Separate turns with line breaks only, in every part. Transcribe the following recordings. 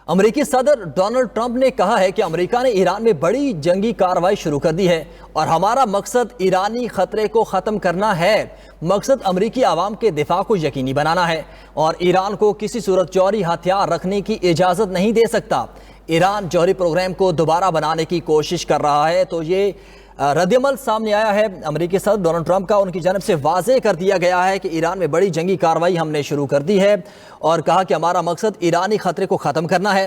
امریکی صدر Donald Trump نے کہا ہے کہ امریکہ نے ایران میں بڑی جنگی کارروائی شروع کر دی ہے اور ہمارا مقصد ایرانی خطرے کو ختم کرنا ہے۔ مقصد امریکی عوام کے دفاع کو یقینی بنانا ہے اور ایران کو کسی صورت جوہری ہتھیار رکھنے کی اجازت نہیں دے سکتا۔ ایران جوہری پروگرام کو دوبارہ بنانے کی کوشش کر رہا ہے تو یہ رد عمل سامنے آیا ہے امریکی صدر ڈونلڈ ٹرمپ کا۔ ان کی جانب سے واضح کر دیا گیا ہے کہ ایران میں بڑی جنگی کارروائی ہم نے شروع کر دی ہے اور کہا کہ ہمارا مقصد ایرانی خطرے کو ختم کرنا ہے،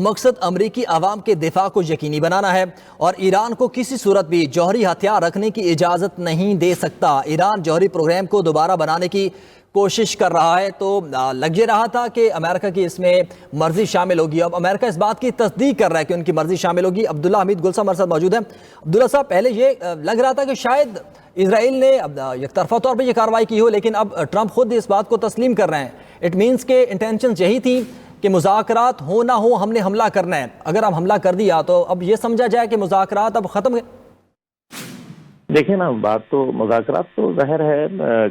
مقصد امریکی عوام کے دفاع کو یقینی بنانا ہے اور ایران کو کسی صورت بھی جوہری ہتھیار رکھنے کی اجازت نہیں دے سکتا۔ ایران جوہری پروگرام کو دوبارہ بنانے کی کوشش کر رہا ہے تو لگ یہ رہا تھا کہ امریکہ کی اس میں مرضی شامل ہوگی۔ اب امریکہ اس بات کی تصدیق کر رہا ہے کہ ان کی مرضی شامل ہوگی۔ عبداللہ حمید گل صاحب ہمارے ساتھ موجود ہیں۔ عبداللہ صاحب، پہلے یہ لگ رہا تھا کہ شاید اسرائیل نے یک طرفہ طور پہ یہ کارروائی کی ہو، لیکن اب ٹرمپ خود اس بات کو تسلیم کر رہے ہیں۔ اٹ مینس کہ انٹینشنز یہی تھی کہ مذاکرات ہو نہ ہو ہم نے حملہ کرنا ہے۔ اگر ہم حملہ کر دیا تو اب یہ سمجھا جائے کہ مذاکرات اب ختم۔
دیکھیں نا، بات تو مذاکرات تو ظاہر ہے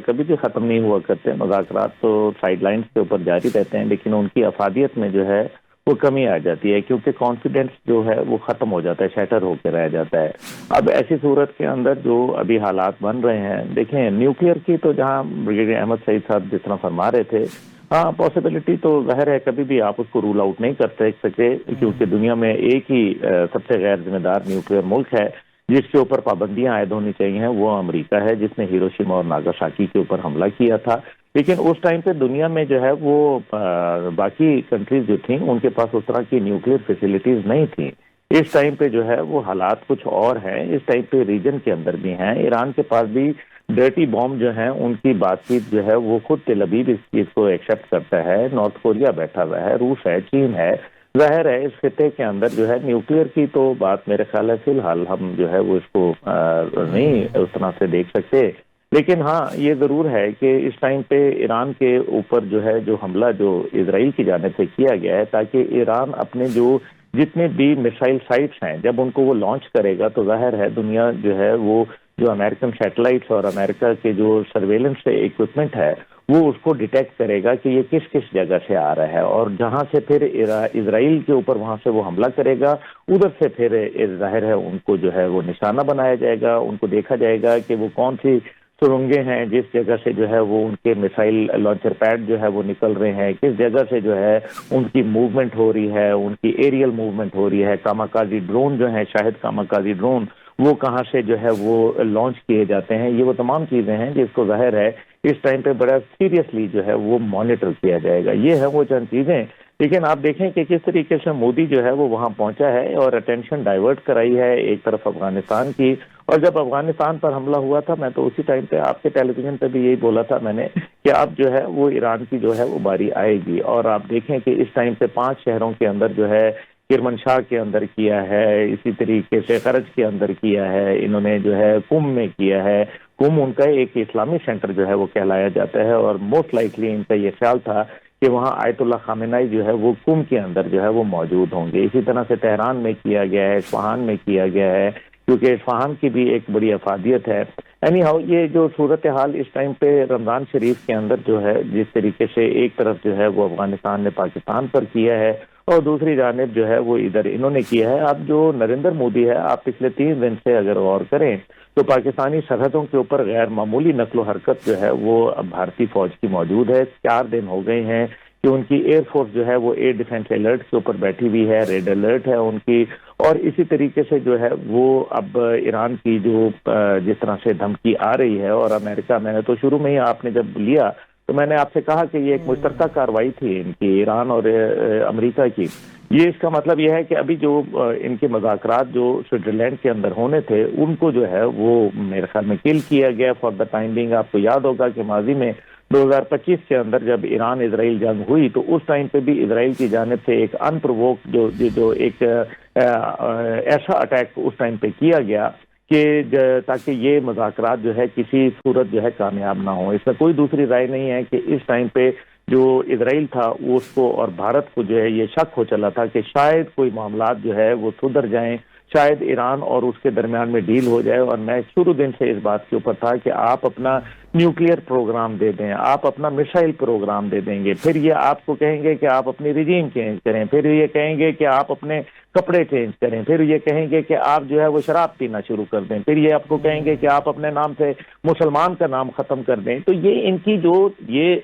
کبھی بھی ختم نہیں ہوا کرتے۔ مذاکرات تو سائیڈ لائنز کے اوپر جاری رہتے ہیں، لیکن ان کی افادیت میں جو ہے وہ کمی آ جاتی ہے، کیونکہ کانفیڈنس جو ہے وہ ختم ہو جاتا ہے، شیٹر ہو کے رہ جاتا ہے۔ اب ایسی صورت کے اندر جو ابھی حالات بن رہے ہیں، دیکھیں نیوکلیئر کی تو جہاں بریگیڈیئر احمد سعید صاحب جس طرح فرما رہے تھے، ہاں پاسبلٹی تو ظاہر ہے، کبھی بھی آپ اس کو رول آؤٹ نہیں کر سکتے، کیونکہ دنیا میں ایک ہی سب سے غیر ذمہ دار نیوکلیئر ملک ہے جس کے اوپر پابندیاں عائد ہونی چاہیے، وہ امریکہ ہے، جس نے ہیروشیما اور ناگاساکی کے اوپر حملہ کیا تھا۔ لیکن اس ٹائم پہ دنیا میں جو ہے وہ باقی کنٹریز جو تھیں ان کے پاس اس طرح کی نیوکلیئر فیسلٹیز نہیں تھیں۔ اس ٹائم پہ جو ہے وہ حالات کچھ اور ہیں، اس ٹائم پہ ریجن کے اندر بھی ہیں، ایران کے پاس بھی ڈرٹی بام جو ہیں ان کی بات چیت جو ہے وہ خود تل ابیب اس چیز کو ایکسیپٹ کرتا ہے، نارتھ کوریا بیٹھا ہوا ہے، روس ہے، چین ہے۔ ظاہر ہے اس خطے کے اندر جو ہے نیوکلیئر کی تو بات میرے خیال ہے فی الحال ہم جو ہے وہ اس کو نہیں اس طرح سے دیکھ سکتے، لیکن ہاں یہ ضرور ہے کہ اس ٹائم پہ ایران کے اوپر جو ہے جو حملہ جو اسرائیل کی جانب سے کیا گیا ہے، تاکہ ایران اپنے جو جتنے بھی میسائل سائٹس ہیں جب ان کو وہ لانچ کرے گا تو ظاہر ہے دنیا جو ہے وہ جو امریکن سیٹلائٹس اور امریکہ کے جو سرویلنس اکوپمنٹ ہے وہ اس کو ڈیٹیکٹ کرے گا کہ یہ کس کس جگہ سے آ رہا ہے، اور جہاں سے پھر اسرائیل کے اوپر وہاں سے وہ حملہ کرے گا، ادھر سے پھر ظاہر ہے ان کو جو ہے وہ نشانہ بنایا جائے گا، ان کو دیکھا جائے گا کہ وہ کون سی سرنگیں ہیں جس جگہ سے جو ہے وہ ان کے میسائل لانچر پیڈ جو ہے وہ نکل رہے ہیں، کس جگہ سے جو ہے ان کی موومنٹ ہو رہی ہے، ان کی ایریل موومنٹ ہو رہی ہے، کاماکازی ڈرون جو ہیں، شاہد کاماکازی ڈرون وہ کہاں سے جو ہے وہ لانچ کیے جاتے ہیں۔ یہ وہ تمام چیزیں ہیں جس کو ظاہر ہے اس ٹائم پہ بڑا سیریسلی جو ہے وہ مانیٹر کیا جائے گا۔ یہ ہے وہ چند چیزیں، لیکن آپ دیکھیں کہ کس طریقے سے مودی جو ہے وہ وہاں پہنچا ہے اور اٹینشن ڈائیورٹ کرائی ہے ایک طرف افغانستان کی، اور جب افغانستان پر حملہ ہوا تھا میں تو اسی ٹائم پہ آپ کے ٹیلی ویژن پہ بھی یہی بولا تھا میں نے کہ اب جو ہے وہ ایران کی جو ہے وہ باری آئے گی، اور آپ دیکھیں کہ اس ٹائم پہ 5 شہروں کے اندر جو ہے کرمنشاہ کے اندر کیا ہے، اسی طریقے سے خرج کے اندر کیا ہے، انہوں نے جو ہے قم میں کیا ہے۔ قم ان کا ایک اسلامی سینٹر جو ہے وہ کہلایا جاتا ہے، اور موسٹ لائکلی ان کا یہ خیال تھا کہ وہاں آیت اللہ خامنائی جو ہے وہ قم کے اندر جو ہے وہ موجود ہوں گے۔ اسی طرح سے تہران میں کیا گیا ہے، اصفہان میں کیا گیا ہے، کیونکہ اصفہان کی بھی ایک بڑی افادیت ہے۔ اینی ہاؤ یہ جو صورتحال اس ٹائم پہ رمضان شریف کے اندر جو ہے جس طریقے سے ایک طرف جو ہے وہ افغانستان نے پاکستان پر کیا ہے اور دوسری جانب جو ہے وہ ادھر انہوں نے کیا ہے۔ اب جو نریندر مودی ہے، آپ پچھلے 3 دن سے اگر غور کریں تو پاکستانی سرحدوں کے اوپر غیر معمولی نقل و حرکت جو ہے وہ اب بھارتی فوج کی موجود ہے۔ 4 دن ہو گئے ہیں کہ ان کی ایئر فورس جو ہے وہ ایئر ڈیفنس الرٹ کے اوپر بیٹھی ہوئی ہے، ریڈ الرٹ ہے ان کی، اور اسی طریقے سے جو ہے وہ اب ایران کی جو جس طرح سے دھمکی آ رہی ہے، اور امریکہ میں نے تو شروع میں ہی آپ نے جب لیا تو میں نے آپ سے کہا کہ یہ ایک مشترکہ کارروائی تھی ان کی، ایران اور امریکہ کی۔ یہ اس کا مطلب یہ ہے کہ ابھی جو ان کے مذاکرات جو سوئٹزرلینڈ کے اندر ہونے تھے ان کو جو ہے وہ میرے خیال میں کل کیا گیا فار دا ٹائم بینگ۔ آپ کو یاد ہوگا کہ ماضی میں 2025 کے اندر جب ایران اسرائیل جنگ ہوئی تو اس ٹائم پہ بھی اسرائیل کی جانب سے ایک ان پروووک جو ایک ایسا اٹیک اس ٹائم پہ کیا گیا کہ تاکہ یہ مذاکرات جو ہے کسی صورت جو ہے کامیاب نہ ہو۔ اس میں کوئی دوسری رائے نہیں ہے کہ اس ٹائم پہ جو اسرائیل تھا اس کو اور بھارت کو جو ہے یہ شک ہو چلا تھا کہ شاید کوئی معاملات جو ہے وہ سدھر جائیں، شاید ایران اور اس کے درمیان میں ڈیل ہو جائے. اور میں شروع دن سے اس بات کے اوپر تھا کہ آپ اپنا نیوکلیئر پروگرام دے دیں, آپ اپنا میسائل پروگرام دے دیں گے, پھر یہ آپ کو کہیں گے کہ آپ اپنی رجیم چینج کریں, پھر یہ کہیں گے کہ آپ اپنے کپڑے چینج کریں, پھر یہ کہیں گے کہ آپ جو ہے وہ شراب پینا شروع کر دیں, پھر یہ آپ کو کہیں گے کہ آپ اپنے نام سے مسلمان کا نام ختم کر دیں. تو یہ ان کی جو یہ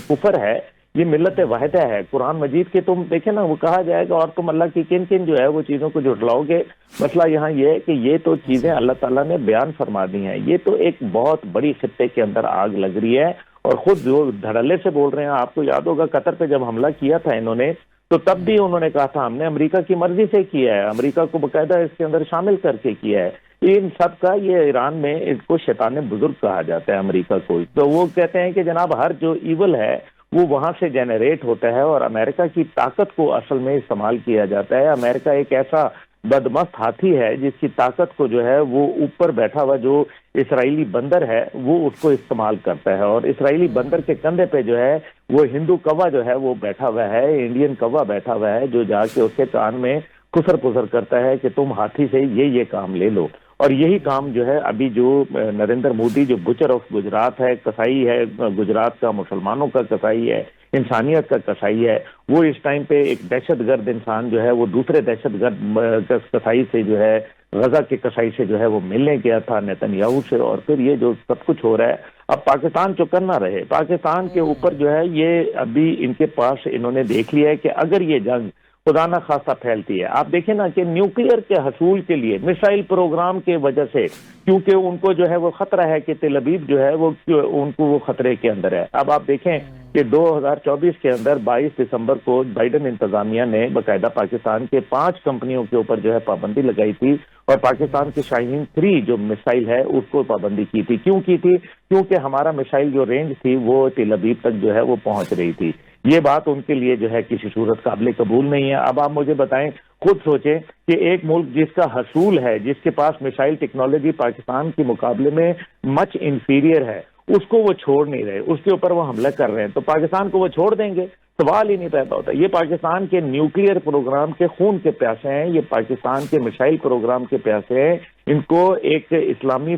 کفر ہے, یہ ملت واحدہ ہے. قرآن مجید کے تم دیکھیں نا, وہ کہا جائے گا اور تم اللہ کی کن کن جو ہے وہ چیزوں کو جھٹلاؤ گے. مسئلہ یہاں یہ ہے کہ یہ تو چیزیں اللہ تعالیٰ نے بیان فرما دی ہیں. یہ تو ایک بہت بڑی خطے کے اندر آگ لگ رہی ہے, اور خود جو دھڑلے سے بول رہے ہیں. آپ کو یاد ہوگا قطر پہ جب حملہ کیا تھا انہوں نے, تو تب بھی انہوں نے کہا تھا ہم نے امریکہ کی مرضی سے کیا ہے, امریکہ کو باقاعدہ اس کے اندر شامل کر کے کیا ہے. ان سب کا یہ ایران میں اس کو شیطان بزرگ کہا جاتا ہے امریکہ کو. تو وہ کہتے ہیں کہ جناب ہر جو ایول ہے وہ وہاں سے جنریٹ ہوتا ہے, اور امریکہ کی طاقت کو اصل میں استعمال کیا جاتا ہے. امریکہ ایک ایسا بدمست ہاتھی ہے جس کی طاقت کو جو ہے وہ اوپر بیٹھا ہوا جو اسرائیلی بندر ہے وہ اس کو استعمال کرتا ہے, اور اسرائیلی بندر کے کندھے پہ جو ہے وہ ہندو کوا جو ہے وہ بیٹھا ہوا ہے, انڈین کوا بیٹھا ہوا ہے, جو جا کے اس کے کان میں خسر پسر کرتا ہے کہ تم ہاتھی سے یہ کام لے لو. اور یہی کام جو ہے ابھی جو نریندر مودی جو بچر آف گجرات ہے, کسائی ہے گجرات کا, مسلمانوں کا کسائی ہے, انسانیت کا کسائی ہے, وہ اس ٹائم پہ ایک دہشت گرد انسان جو ہے وہ دوسرے دہشت گرد کسائی سے جو ہے, غزہ کے کسائی سے جو ہے وہ ملنے گیا تھا نیتن یاہو سے. اور پھر یہ جو سب کچھ ہو رہا ہے, اب پاکستان چکر نہ رہے. پاکستان کے اوپر جو ہے یہ ابھی ان کے پاس انہوں نے دیکھ لیا ہے کہ اگر یہ جنگ خدا نہ خاصہ پھیلتی ہے, آپ دیکھیں نا کہ نیوکلیئر کے حصول کے لیے میسائل پروگرام کے وجہ سے, کیونکہ ان کو جو ہے وہ خطرہ ہے کہ تل ابیب جو ہے وہ ان کو وہ خطرے کے اندر ہے. اب آپ دیکھیں کہ 2024 کے اندر 22 دسمبر کو بائیڈن انتظامیہ نے باقاعدہ پاکستان کے 5 کمپنیوں کے اوپر جو ہے پابندی لگائی تھی, اور پاکستان کے شاہین 3 جو میسائل ہے اس کو پابندی کی تھی. کیوں کی تھی؟ کیونکہ ہمارا میسائل جو رینج تھی وہ تل ابیب تک جو ہے وہ پہنچ رہی تھی. یہ بات ان کے لیے جو ہے کسی صورت قابل قبول نہیں ہے. اب آپ مجھے بتائیں, خود سوچیں کہ ایک ملک جس کا حصول ہے, جس کے پاس میسائل ٹیکنالوجی پاکستان کے مقابلے میں مچ انفیریئر ہے, اس کو وہ چھوڑ نہیں رہے, اس کے اوپر وہ حملہ کر رہے ہیں, تو پاکستان کو وہ چھوڑ دیں گے؟ سوال ہی نہیں پیدا ہوتا. یہ پاکستان کے نیوکلیئر پروگرام کے خون کے پیاسے ہیں, یہ پاکستان کے میسائل پروگرام کے پیاسے ہیں. ان کو ایک اسلامی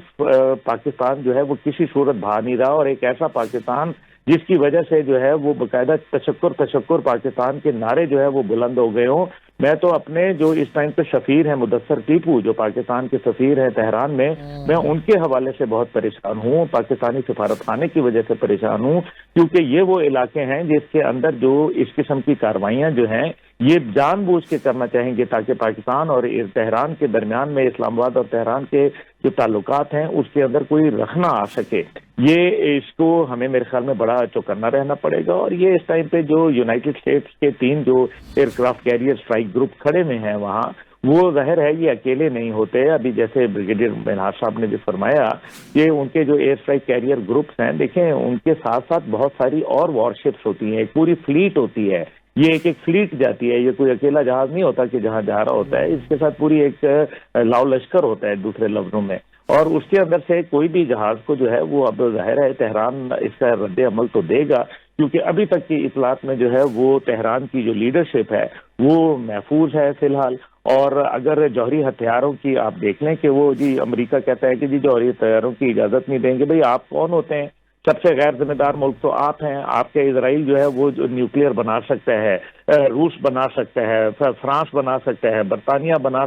پاکستان جو ہے وہ کسی صورت بھا نہیں رہا, اور ایک ایسا پاکستان جس کی وجہ سے جو ہے وہ باقاعدہ تشکر پاکستان کے نعرے جو ہے وہ بلند ہو گئے ہوں. میں تو اپنے جو اس ٹائم پہ سفیر ہیں مدثر ٹیپو, جو پاکستان کے سفیر ہیں تہران میں ان کے حوالے سے بہت پریشان ہوں, پاکستانی سفارت خانے کی وجہ سے پریشان ہوں, کیونکہ یہ وہ علاقے ہیں جس کے اندر جو اس قسم کی کارروائیاں جو ہیں یہ جان بوجھ کے کرنا چاہیں گے تاکہ پاکستان اور تہران کے درمیان میں, اسلام آباد اور تہران کے جو تعلقات ہیں اس کے اندر کوئی رخنا آ سکے. یہ اس کو ہمیں میرے خیال میں بڑا چوکنا رہنا پڑے گا. اور یہ اس ٹائم پہ جو یونائٹڈ اسٹیٹس کے 3 جو aircraft carrier strike group کھڑے میں ہیں وہاں, وہ ظاہر ہے یہ اکیلے نہیں ہوتے. ابھی جیسے بریگیڈیئر منہاج صاحب نے جو فرمایا کہ ان کے جو ایئر اسٹرائک کیریئر گروپس ہیں, دیکھیں ان کے ساتھ ساتھ بہت ساری اور وار شپس ہوتی ہیں, ایک پوری فلیٹ ہوتی ہے, یہ ایک فلیٹ جاتی ہے. یہ کوئی اکیلا جہاز نہیں ہوتا کہ جہاں جا رہا ہوتا ہے, اس کے ساتھ پوری ایک لاؤ لشکر ہوتا ہے دوسرے لفظوں میں. اور اس کے اندر سے کوئی بھی جہاز کو جو ہے وہ اب ظاہر ہے تہران اس کا رد عمل تو دے گا, کیونکہ ابھی تک کی اطلاعات میں جو ہے وہ تہران کی جو لیڈرشپ ہے وہ محفوظ ہے فی الحال. اور اگر جوہری ہتھیاروں کی آپ دیکھ لیں کہ وہ جی امریکہ کہتا ہے کہ جی جوہری ہتھیاروں کی اجازت نہیں دیں گے. بھئی آپ کون ہوتے ہیں؟ سب سے غیر ذمہ دار ملک تو آپ ہیں. آپ کے اسرائیل جو ہے وہ جو نیوکلیئر بنا سکتا ہے, روس بنا سکتا ہے, فرانس بنا سکتا ہے, برطانیہ بنا